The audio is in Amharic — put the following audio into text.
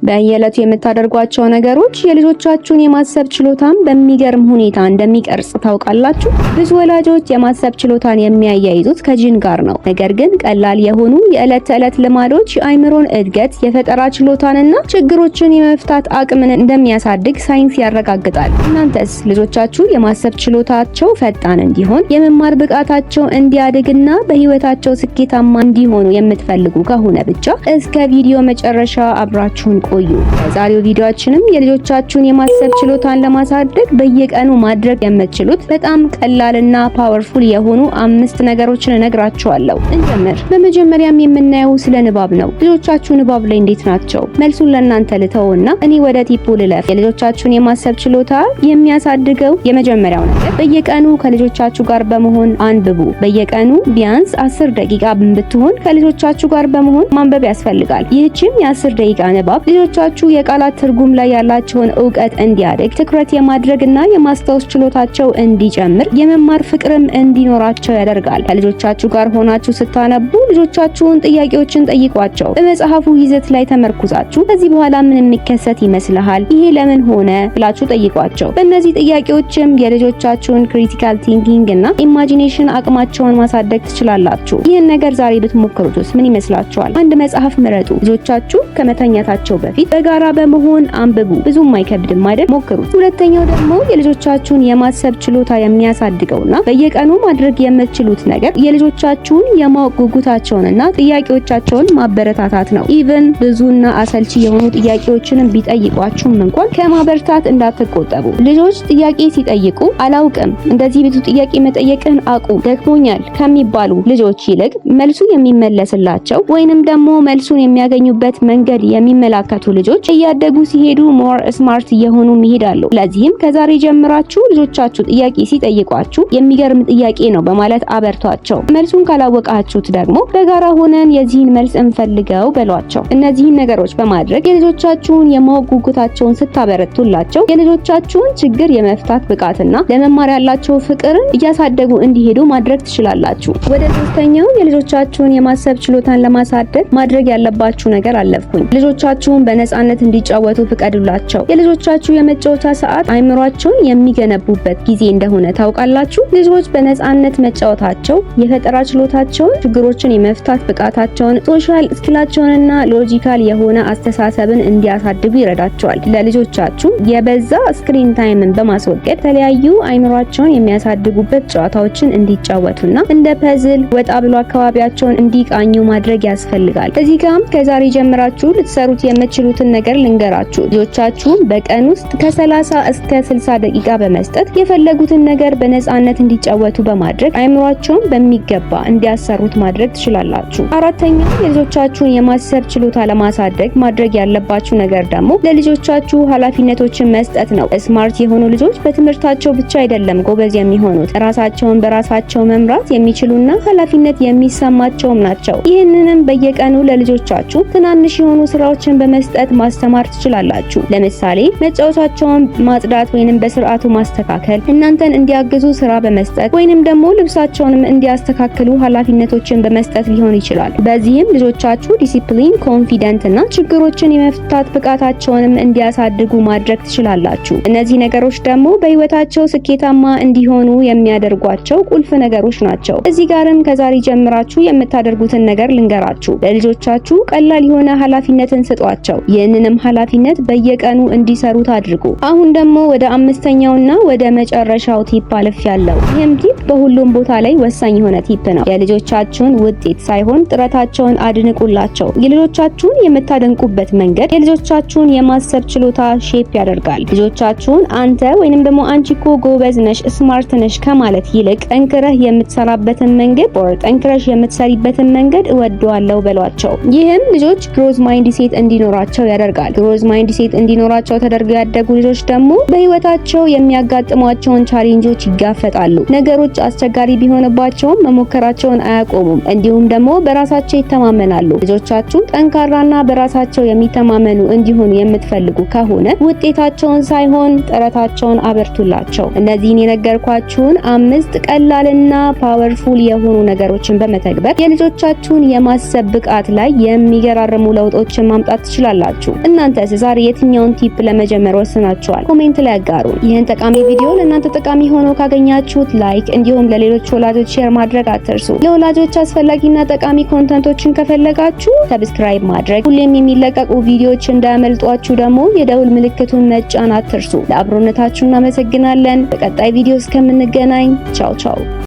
በየዕለቱ የምታደርጓቸው ነገሮች የልጆቻችሁን የማሰብ ችሎታን በሚገርም ሁኔታ እንደሚቀርጽ ታውቃላችሁ? ብዙ ወላጆች የማሰብ ችሎታን የሚያያይዙት ከጂን ጋር ነው። ነገር ግን ቀላል የሆኑ የዕለት ተዕለት ልማዶች የአእምሮን እድገት፣ የፈጠራ ችሎታንና ችግሮችን የመፍታት አቅምን እንደሚያሳድግ ሳይንስ ያረጋግጣል። እናንተስ ልጆቻችሁ የማሰብ ችሎታቸው ፈጣን እንዲሆን፣ የመማር ብቃታቸው እንዲያድግና በህይወታቸው ስኬታማ እንዲሆኑ የምትፈልጉ ከሆነ ብቻ እስከ ቪዲዮ መጨረሻ አብራችሁን ቆዩ። በዛሬው ቪዲዮአችንም የልጆቻችሁን የማሰብ ችሎታን ለማሳደግ በየቀኑ ማድረግ የምትችሉት በጣም ቀላልና ፓወርፉል የሆኑ 5 ነገሮችን እነግራችኋለሁ። እንጀምር። በመጀመሪያም የምናየው ስለ ንባብ ነው። ልጆቻችሁ ንባብ ላይ እንዴት ናቸው? መልሱን ለእናንተ ልተውና እኔ ወደ ቲፑ ልለፍ። የልጆቻችሁን የማሰብ ችሎታ የሚያሳድገው የመጀመሪያው ነገር በየቀኑ ከልጆቻችሁ ጋር በመሆን አንብቡ። በየቀኑ ቢያንስ 10 ደቂቃ ብትሆን ከልጆቻችሁ ጋር በመሆን ማንበብ ያስፈልጋል። ይህችም የ10 ደቂቃ ንባብ ልጆቻችሁ የቃላት ትርጉም ላይ ያላቸውን ዕውቀት እንዲያድግ፣ ትኩረት የማድረግና የማስታወስ ችሎታቸው እንዲጨምር፣ የመማር ፍቅርም እንዲኖራቸው ያደርጋል። ከልጆቻችሁ ጋር ሆናችሁ ስታነቡ ልጆቻችሁን ጥያቄዎችን ጠይቋቸው። በመጽሐፉ ይዘት ላይ ተመርኩዛችሁ ከዚህ በኋላ ምን የሚከሰት ይመስልሃል? ይሄ ለምን ሆነ ብላችሁ ጠይቋቸው። በእነዚህ ጥያቄዎችም የልጆቻችሁን ክሪቲካል ቲንኪንግ እና ኢማጂኔሽን አቅማቸውን ማሳደግ ትችላላችሁ። ይህን ነገር ዛሬ ብትሞክሩትስ ምን ይመስላችኋል? አንድ መጽሐፍ ምረጡ። ልጆቻችሁ ከመተኛታቸው በፊት በጋራ በመሆን አንብቡ። ብዙም አይከብድም አይደል? ሞክሩት። ሁለተኛው ደግሞ የልጆቻችሁን የማሰብ ችሎታ የሚያሳድገውና በየቀኑ ማድረግ የምትችሉት ነገር የልጆቻችሁን የማወቅ ጉጉታቸውንና ጥያቄዎቻቸውን ማበረታታት ነው። ኢቭን ብዙና አሰልቺ የሆኑ ጥያቄዎችንም ቢጠይቋችሁም እንኳን ከማበረታት እንዳትቆጠቡ። ልጆች ጥያቄ ሲጠይቁ አላውቅም፣ እንደዚህ ብዙ ጥያቄ መጠየቅን አቁም፣ ደክሞኛል ከሚባሉ ልጆች ይልቅ መልሱ የሚመለስላቸው ወይንም ደግሞ መልሱን የሚያገኙበት መንገድ የሚመላከቱ ልጆች እያደጉ ሲሄዱ ሞር ስማርት እየሆኑ ይሄዳሉ። ለዚህም ከዛሬ ጀምራችሁ ልጆቻችሁ ጥያቄ ሲጠይቋችሁ የሚገርም ጥያቄ ነው በማለት አበርቷቸው። መልሱን ካላወቃችሁት ደግሞ በጋራ ሆነን የዚህን መልስ እንፈልገው በሏቸው። እነዚህን ነገሮች በማድረግ የልጆቻችሁን የማወቅ ጉጉታቸውን ስታበረቱላቸው የልጆቻችሁን ችግር የመፍታት ብቃትና ለመማር ያላቸው ፍቅርን እያሳደጉ እንዲሄዱ ማድረግ ትችላላችሁ። ወደ ሶስተኛው የልጆቻችሁን የማሰብ ችሎታን ለማሳደግ ማድረግ ያለባችሁ ነገር አለፍኩኝ። ልጆቻችሁን በነፃነት እንዲጫወቱ ፍቀዱላቸው። የልጆቻችሁ የመጫወቻ ሰዓት አእምሯቸውን የሚገነቡበት ጊዜ እንደሆነ ታውቃላችሁ። ልጆች በነፃነት መጫወታቸው የፈጠራ ችሎታቸውን፣ ችግሮችን የመፍታት ብቃታቸውን፣ ሶሻል ስኪላቸውንና ሎጂካል የሆነ አስተሳሰብን እንዲያሳድጉ ይረዳቸዋል። ለልጆቻችሁ የበዛ ስክሪን ታይምን በማስወገድ የተለያዩ አእምሯቸውን የሚያሳድጉበት ጨዋታዎችን እንዲጫወቱና እንደ ፐዝል ወጣ ብሎ አካባቢያቸውን እንዲቃኙ ማድረግ ያስፈልጋል። እዚህ ጋም ከዛሬ ጀምራችሁ ልትሰሩት የምትችሉትን ነገር ልንገራችሁ። ልጆቻችሁን በቀን ውስጥ ከ30 እስከ 60 ደቂቃ በመስጠት የፈለጉትን ነገር በነፃነት እንዲጫወቱ በማድረግ አእምሯቸውን በሚገባ እንዲያሰሩት ማድረግ ትችላላችሁ። አራተኛው የልጆቻችሁን የማሰብ ችሎታ ለማሳደግ ማድረግ ያለባችሁ ነገር ደግሞ ለልጆቻችሁ ኃላፊነቶችን መስጠት ነው። ስማርት የሆኑ ልጆች በትምህርታቸው ብቻ አይደለም ጎበዝ የሚሆኑት፣ ራሳቸውን በራሳቸው መምራት የሚችሉና ኃላፊነት የሚሰማቸውም ናቸው። ይህንንም በየቀኑ ለልጆቻችሁ ትናንሽ የሆኑ ስራዎችን በመስጠት ማስተማር ትችላላችሁ። ለምሳሌ መጫወቻቸውን ማጽዳት ወይንም በስርዓቱ ማስተካከል፣ እናንተን እንዲያግዙ ስራ በመስጠት ወይንም ደግሞ ልብሳቸውንም እንዲያስተካክሉ ኃላፊነቶችን በመስጠት ሊሆን ይችላል። በዚህም ልጆቻችሁ ዲሲፕሊን፣ ኮንፊደንት እና ችግሮችን የመፍታት ብቃታቸውንም እንዲያሳድጉ ማድረግ ትችላላችሁ። እነዚህ ነገሮች ደግሞ በህይወታቸው ስኬታማ እንዲሆኑ የሚያደርጓቸው ቁልፍ ነገሮች ናቸው። እዚህ ጋርም ከዛሬ ጀምራችሁ የምታደርጉትን ነገር ልንገራችሁ። ለልጆቻችሁ ቀላል የሆነ ኃላፊነትን ስጧቸው። ይህንንም ኃላፊነት በየቀኑ እንዲሰሩት አድርጉ። አሁን ደግሞ ወደ አምስተኛውና ወደ መጨረሻው ቲፕ አልፌያለሁ። ይህም ቲፕ በሁሉም ቦታ ላይ ወሳኝ የሆነ ቲፕ ነው። የልጆቻችሁን ውጤት ሳይሆን ጥረታቸውን አድንቁላቸው። የልጆቻችሁን የምታደንቁበት መንገድ የልጆቻችሁን የማሰብ ችሎታ ሼፕ ያደርጋል። ልጆቻችሁን አንተ ወይንም ደግሞ አንቺ እኮ ጎበዝ ነሽ፣ ስማርት ነሽ ከማለት ይልቅ ጠንክረህ የምትሰራበትን መንገድ ጠንክረሽ የምትሰሪበትን መንገድ እወደዋለሁ በሏቸው። ይህም ልጆች ግሮዝ ማይንድ ሴት እንዲኖራቸው ያደርጋል። ግሮዝ ማይንድ ሴት እንዲኖራቸው ተደርገው ያደጉ ልጆች ደግሞ በህይወታቸው የሚያጋጥሟቸውን ቻሌንጆች ይጋፈጣሉ። ነገሮች አስቸጋሪ ቢሆንባቸውም መሞከራቸውን አያቆሙም። እንዲሁም ደግሞ በራሳቸው ይተማመናሉ። ልጆቻችሁ ጠንካራና በራሳቸው የሚተማመኑ እንዲሆኑ የምትፈልጉ ከሆነ ውጤታቸውን ሳይሆን ጥረታቸውን አበርቱላቸው። እነዚህን የነገርኳችሁን 5 ቀላልና ፓወርፉል የሆኑ ነገሮችን በመተግበር የልጆቻችሁን የማሰብ ብቃት ላይ የሚገራርሙ ለውጦችን ማምጣት ትችላላችሁ። ትችላላችሁ። እናንተስ ዛሬ የትኛውን ቲፕ ለመጀመር ወስናችኋል? ኮሜንት ላይ አጋሩን። ይህን ጠቃሚ ቪዲዮ ለእናንተ ጠቃሚ ሆኖ ካገኛችሁት ላይክ እንዲሁም ለሌሎች ወላጆች ሼር ማድረግ አትርሱ። ለወላጆች አስፈላጊና ጠቃሚ ኮንተንቶችን ከፈለጋችሁ ሰብስክራይብ ማድረግ፣ ሁሌም የሚለቀቁ ቪዲዮዎች እንዳያመልጧችሁ ደግሞ የደውል ምልክቱን መጫን አትርሱ። ለአብሮነታችሁ እናመሰግናለን። በቀጣይ ቪዲዮ እስከምንገናኝ ቻው ቻው።